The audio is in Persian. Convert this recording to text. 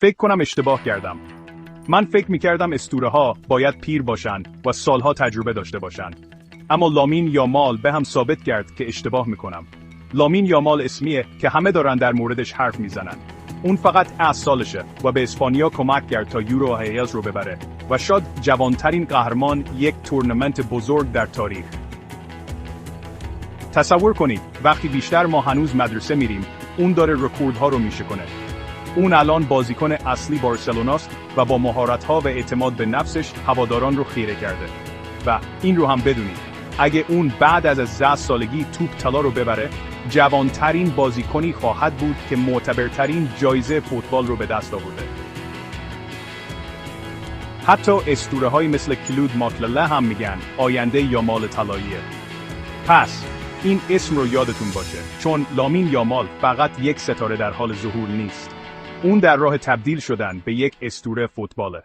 فکر کنم اشتباه کردم. من فکر می‌کردم اسطوره‌ها باید پیر باشن و سالها تجربه داشته باشن. اما لامین یامال به هم ثابت کرد که اشتباه می‌کنم. لامین یامال اسمیه که همه دارن در موردش حرف میزنن. اون فقط 10 سالشه و به اسپانیا کمک کرد تا یورو هیاز رو ببره و شاید جوانترین قهرمان یک تورنمنت بزرگ در تاریخ. تصور کنید وقتی بیشتر ما هنوز مدرسه میریم، اون داره رکوردها رو میشکنه. اون الان بازیکن اصلی بارسلوناست و با مهارت‌ها و اعتماد به نفسش هواداران رو خیره کرده. و این رو هم بدونید، اگه اون بعد از 10 سالگی توپ طلا رو ببره، جوانترین بازیکنی خواهد بود که معتبرترین جایزه فوتبال رو به دست آورده. حتی اسطوره‌های مثل کلود ماکلله هم میگن آینده یامال طلاییه. پس این اسم رو یادتون باشه، چون لامین یامال فقط یک ستاره در حال ظهور نیست. اون در راه تبدیل شدن به یک اسطوره فوتباله.